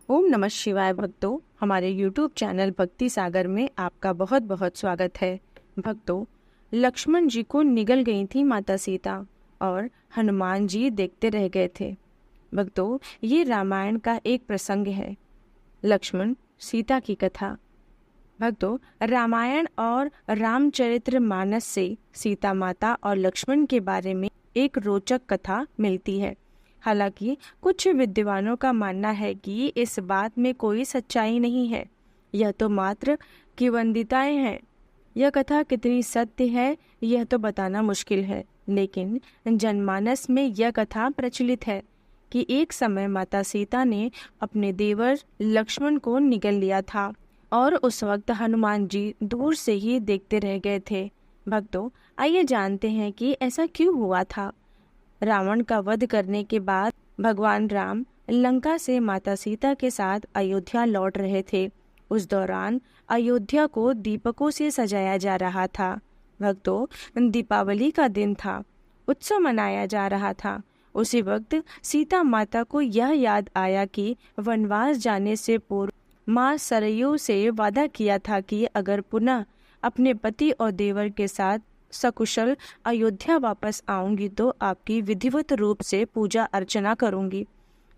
ओम नमः शिवाय भक्तों, हमारे YouTube चैनल भक्ति सागर में आपका बहुत बहुत स्वागत है। भक्तों, लक्ष्मण जी को निगल गई थी माता सीता और हनुमान जी देखते रह गए थे। भक्तों, ये रामायण का एक प्रसंग है, लक्ष्मण सीता की कथा। भक्तों, रामायण और रामचरितमानस से सीता माता और लक्ष्मण के बारे में एक रोचक कथा मिलती है। हालांकि कुछ विद्वानों का मानना है कि इस बात में कोई सच्चाई नहीं है, यह तो मात्र किंवदंतियां हैं। यह कथा कितनी सत्य है यह तो बताना मुश्किल है, लेकिन जनमानस में यह कथा प्रचलित है कि एक समय माता सीता ने अपने देवर लक्ष्मण को निगल लिया था और उस वक्त हनुमान जी दूर से ही देखते रह गए थे। भक्तों, आइए जानते हैं कि ऐसा क्यों हुआ था। रावण का वध करने के बाद भगवान राम लंका से माता सीता के साथ अयोध्या लौट रहे थे। उस दौरान अयोध्या को दीपकों से सजाया जा रहा था। भक्तों, दीपावली का दिन था, उत्सव मनाया जा रहा था। उसी वक्त सीता माता को यह याद आया कि वनवास जाने से पूर्व माँ सरयू से वादा किया था कि अगर पुनः अपने पति और देवर के साथ सकुशल अयोध्या वापस आऊंगी तो आपकी विधिवत रूप से पूजा अर्चना करूंगी।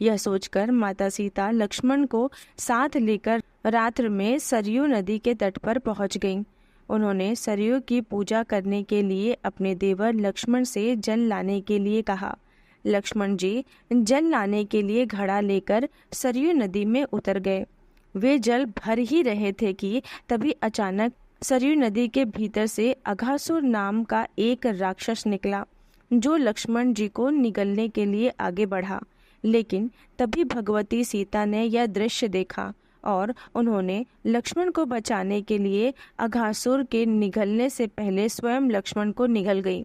यह सोचकर माता सीता लक्ष्मण को साथ लेकर रात्र में सरयू नदी के तट पर पहुंच गईं। उन्होंने सरयू की पूजा करने के लिए अपने देवर लक्ष्मण से जल लाने के लिए कहा। लक्ष्मण जी जल लाने के लिए घड़ा लेकर सरयू नदी में उतर गए। वे जल भर ही रहे थे कि तभी अचानक सरयू नदी के भीतर से अघासुर नाम का एक राक्षस निकला, जो लक्ष्मण जी को निगलने के लिए आगे बढ़ा। लेकिन तभी भगवती सीता ने यह दृश्य देखा और उन्होंने लक्ष्मण को बचाने के लिए अघासुर के निगलने से पहले स्वयं लक्ष्मण को निगल गई।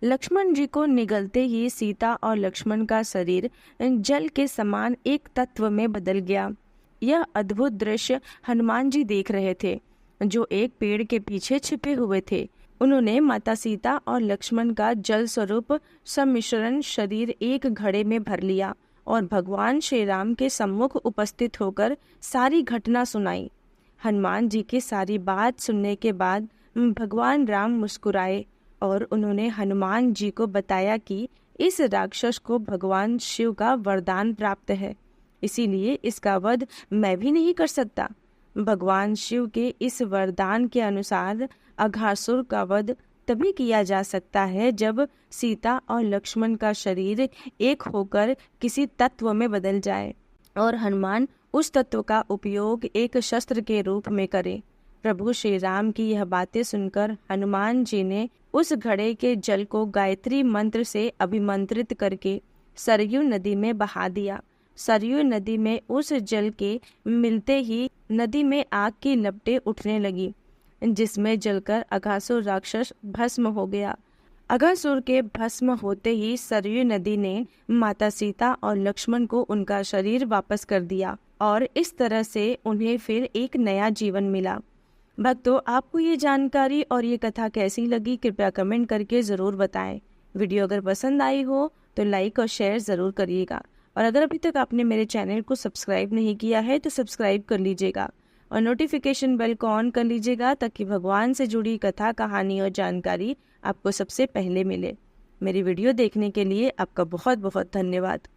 लक्ष्मण जी को निगलते ही सीता और लक्ष्मण का शरीर जल के समान एक तत्व में बदल गया। यह अद्भुत दृश्य हनुमान जी देख रहे थे, जो एक पेड़ के पीछे छिपे हुए थे। उन्होंने माता सीता और लक्ष्मण का जल स्वरूप सम्मिश्रण शरीर एक घड़े में भर लिया और भगवान श्री राम के सम्मुख उपस्थित होकर सारी घटना सुनाई। हनुमान जी की सारी बात सुनने के बाद भगवान राम मुस्कुराए और उन्होंने हनुमान जी को बताया कि इस राक्षस को भगवान शिव का वरदान प्राप्त है, इसीलिए इसका वध मैं भी नहीं कर सकता। भगवान शिव के इस वरदान के अनुसार अघासुर का वध तभी किया जा सकता है जब सीता और लक्ष्मण का शरीर एक होकर किसी तत्व में बदल जाए और हनुमान उस तत्व का उपयोग एक शस्त्र के रूप में करे। प्रभु श्री राम की यह बातें सुनकर हनुमान जी ने उस घड़े के जल को गायत्री मंत्र से अभिमंत्रित करके सरयू नदी में बहा दिया। सरयू नदी में उस जल के मिलते ही नदी में आग की लपटें उठने लगी, जिसमें जलकर अघासुर राक्षस भस्म हो गया। अघासुर के भस्म होते ही सरयू नदी ने माता सीता और लक्ष्मण को उनका शरीर वापस कर दिया और इस तरह से उन्हें फिर एक नया जीवन मिला। भक्तों, आपको ये जानकारी और ये कथा कैसी लगी कृपया कमेंट करके ज़रूर बताएं। वीडियो अगर पसंद आई हो तो लाइक और शेयर ज़रूर करिएगा और अगर अभी तक आपने मेरे चैनल को सब्सक्राइब नहीं किया है तो सब्सक्राइब कर लीजिएगा और नोटिफिकेशन बेल को ऑन कर लीजिएगा ताकि भगवान से जुड़ी कथा, कहानी और जानकारी आपको सबसे पहले मिले। मेरी वीडियो देखने के लिए आपका बहुत बहुत धन्यवाद।